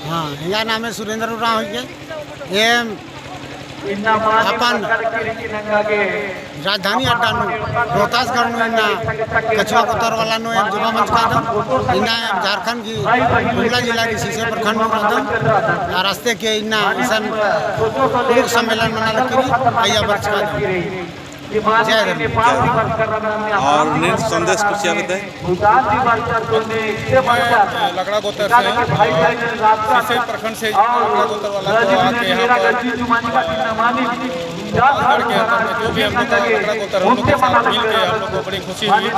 हाँ हिंगा नाम है सुरेंद्र उराव के ये अपन राजधानी अड्डा रोहतास गढ़ इन्ना कछुआ कुतर वाला नो एक जुबा मंच का दम इन्ना झारखंड की गुमला जिला की सीसे प्रखंड में दम रास्ते के इन्ना ईसन लोक सम्मेलन मना लगी आया वर्ष का दम और निर्णय संदेश कुछ क्या बताए? लकड़ा गोतर से सीसे प्रखंड से लकड़ा गोतर वाला तो आके यहाँ पर के अंदर में जो भी हम लोग का लकड़ा गोतर हम लोग के साथ मिल के हम लोग को बड़ी खुशी हुई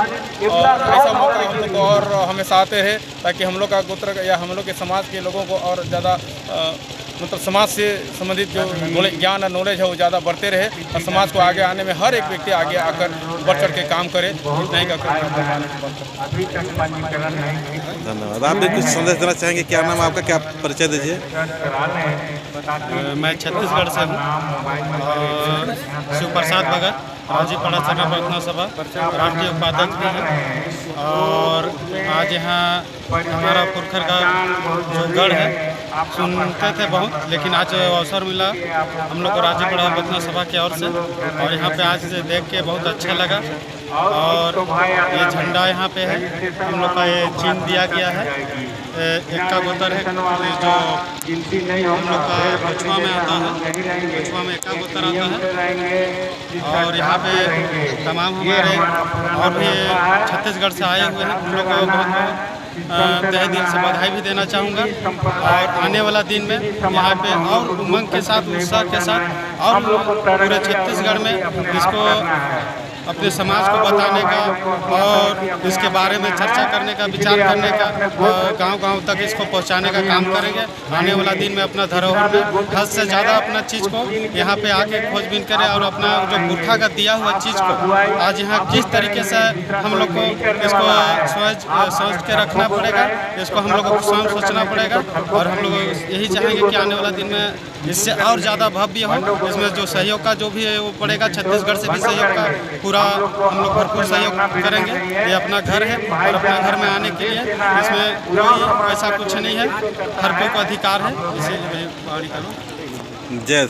और ऐसा मौका हम लोग को और हमेशा आते हैं ताकि हम लोग का गोत्र या हम लोग के समाज के लोगों को और ज़्यादा मतलब समाज से संबंधित जो ज्ञान और नॉलेज है वो ज़्यादा बढ़ते रहे और समाज को आगे आने में हर एक व्यक्ति आगे आकर बढ़ चढ़ के काम करे। इतना ही धन्यवाद। आप भी कुछ संदेश देना चाहेंगे? क्या नाम आपका, क्या परिचय दीजिए? मैं छत्तीसगढ़ से हूँ और शिव प्रसाद भगत राजीपाड़ा सरना प्रार्थना सभा राष्ट्रीय उपाध्यक्ष भी है। और आज यहाँ हमारा पुरखर का जो गढ़ है सुनते थे बहुत, लेकिन आज अवसर मिला हम लोग को राजीपाड़ा प्रार्थना सभा की ओर से और यहाँ पे आज से देख के बहुत अच्छा लगा। और ये झंडा यहाँ पे है, हम लोग का ये चिन्ह दिया गया है, एक्का गोतर है जो हम लोग का कछुआ में आता है, कछुआ में एक्का गोतर आता है। और यहाँ पे तमाम हमारे और भी छत्तीसगढ़ से आए हुए हैं, उन लोगों को बहुत तहे दिल से बधाई भी देना चाहूँगा। और आने वाला दिन में यहाँ पे और उमंग के साथ, उत्साह के साथ और पूरे छत्तीसगढ़ में इसको अपने समाज को बताने का और इसके बारे में चर्चा करने का, विचार करने का, गांव-गांव तक इसको पहुंचाने का काम करेंगे। आने वाला दिन में अपना धरोहर में हद से ज़्यादा अपना चीज़ को यहाँ पे आके खोजबीन करें और अपना जो पुरखा का दिया हुआ चीज़ को आज यहाँ किस तरीके से हम लोग को इसको सोच के रखना पड़ेगा, इसको हम लोग को स्वयं सोचना पड़ेगा। और हम लोग यही चाहेंगे कि आने वाला दिन में इससे और ज़्यादा भव्य हो। इसमें जो सहयोग का जो भी है वो पड़ेगा, छत्तीसगढ़ से भी सहयोग का पूरा हम लोग भरपूर सहयोग करेंगे। ये अपना घर है और अपना घर में आने के लिए इसमें कोई ऐसा कुछ नहीं है, हर कोई को अधिकार है। इसीलिए जय